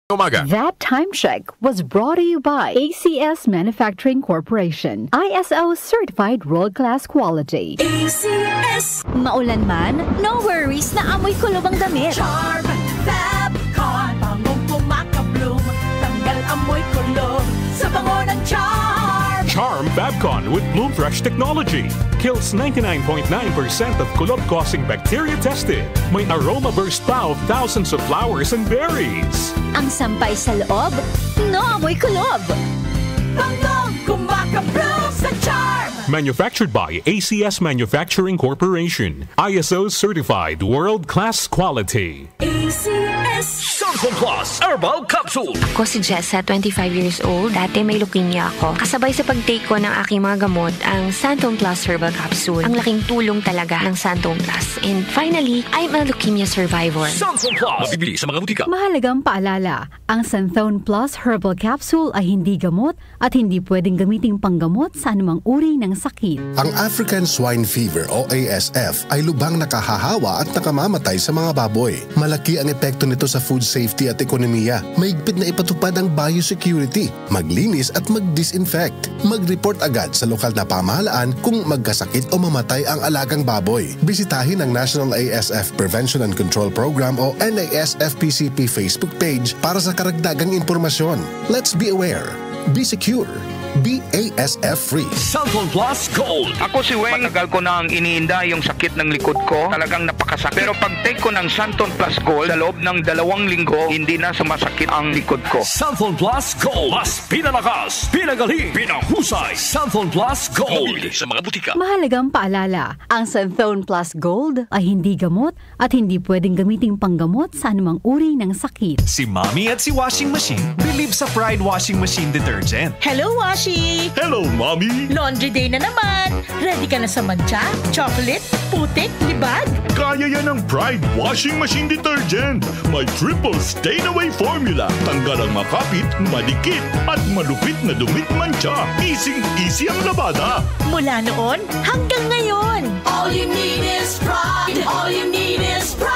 Umaga. That time check was brought to you by ACS Manufacturing Corporation. ISO certified world-class quality. ACS. Maulan man, no worries na amoy kulob ang damit. Charm Fabcon, bangong kumakabloom, tanggal amoy kulob sa bango ng Charm. Charm Fabcon with Bloom Fresh technology kills 99.9% of kulob-causing bacteria tested. May aroma burst pa of thousands of flowers and berries. Ang sampay sa loob, no amoy kulob. Bangong kumakabloom sa Charm. Manufactured by ACS Manufacturing Corporation. ISO certified world-class quality. ACS. Santon Plus Herbal Capsule. Ako si Jessa, 25 years old. Dati may leukemia ako. Kasabay sa pag-take ko ng aking mga gamot, ang Santon Plus Herbal Capsule. Ang laking tulong talaga ng Santon Plus. And finally, I'm a leukemia survivor. Santon Plus. Mabibili sa mga butika. Mahalagang paalala, ang Santhone Plus Herbal Capsule ay hindi gamot at hindi pwedeng gamiting panggamot sa anumang uri ng sakit. Ang African Swine Fever o ASF ay lubhang nakahahawa at nakamamatay sa mga baboy. Malaki ang epekto nito sa food safety at ekonomiya. Mahigpit na ipatupad ang biosecurity, maglinis at mag-disinfect. Mag-report agad sa lokal na pamahalaan kung magkasakit o mamatay ang alagang baboy. Bisitahin ang National ASF Prevention and Control Program o NASFPCP Facebook page para sa karagdagang impormasyon. Let's be aware. Be secure. Be ASF-free. Santon Plus Gold. Ako si Weng. Matagal ko na ang iniinda yung sakit ng likod ko. Talagang napakasakit. Pero pag take ko ng Santon Plus Gold, sa loob ng 2 linggo, hindi na sumasakit ang likod ko. Santon Plus Gold. Mas pinalakas, pinagaling, pinahusay. Santon Plus Gold. Mabili sa mga butika. Mahalagang paalala, ang Santhone Plus Gold ay hindi gamot at hindi pwedeng gamiting panggamot sa anumang uri ng sakit. Si Mommy at si Washing Machine believe sa Pride Washing Machine Detergent. Hello, Washi! Hello, Mommy! Laundry day na naman. Ready ka na sa mancha, chocolate, putik, libag? Kaya yan ang Pride Washing Machine Detergent. May triple stain-away formula. Tanggal ang makapit, madikit, at malupit na dumit mancha. Easy ang labada. Mula noon hanggang ngayon. All you need is pride. All you need is pride.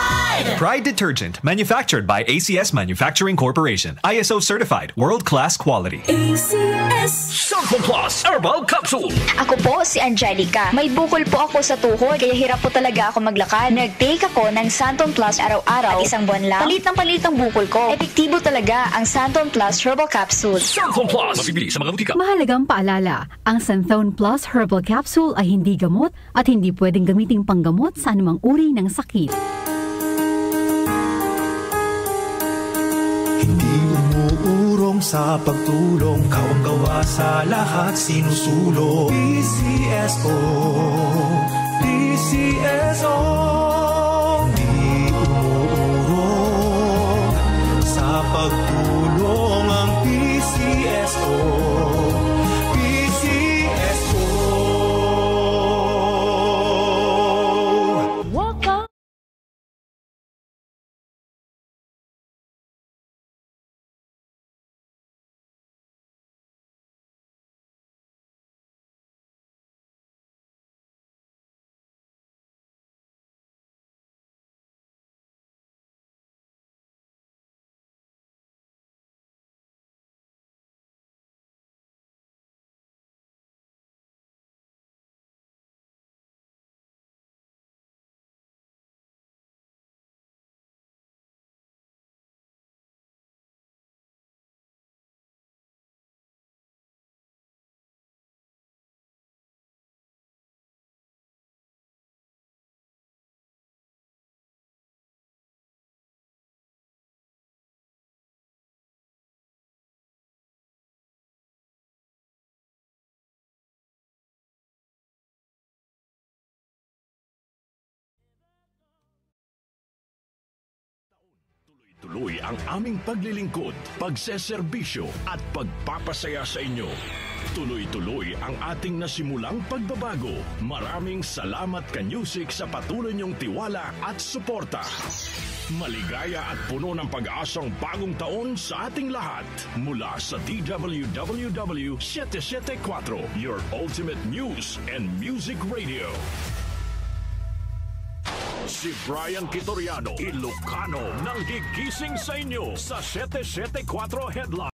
Pride Detergent, manufactured by ACS Manufacturing Corporation. ISO certified, world-class quality. ACS. Santon Plus Herbal Capsule. Ako po si Angelica. May bukol po ako sa tuhod, kaya hirap po talaga ako maglakad. Nag-take ako ng Santon Plus araw-araw at 1 buwan lang. Palit ang bukol ko. Epektibo talaga ang Santon Plus Herbal Capsule. Santon Plus. Mabibili sa mga butika. Mahalagang paalala, ang Santhone Plus Herbal Capsule ay hindi gamot at hindi pwedeng gamiting panggamot sa anumang uri ng sakit. Hindi umuurong sa pagtulong, kawang-gawa sa lahat sinusulong. PCSO, PCSO. Hindi umuurong sa pagtulong ang PCSO. PCSO. Welcome. Tuloy ang aming paglilingkod, pagseserbisyo at pagpapasaya sa inyo. Tuloy-tuloy ang ating nasimulang pagbabago. Maraming salamat Ka-Music sa patuloy niyong tiwala at suporta. Maligaya at puno ng pag-asang bagong taon sa ating lahat. Mula sa DWWW 774, your ultimate news and music radio. Si Brian Kitoriano, Ilocano, nang gigising sa inyo sa 774 Headline.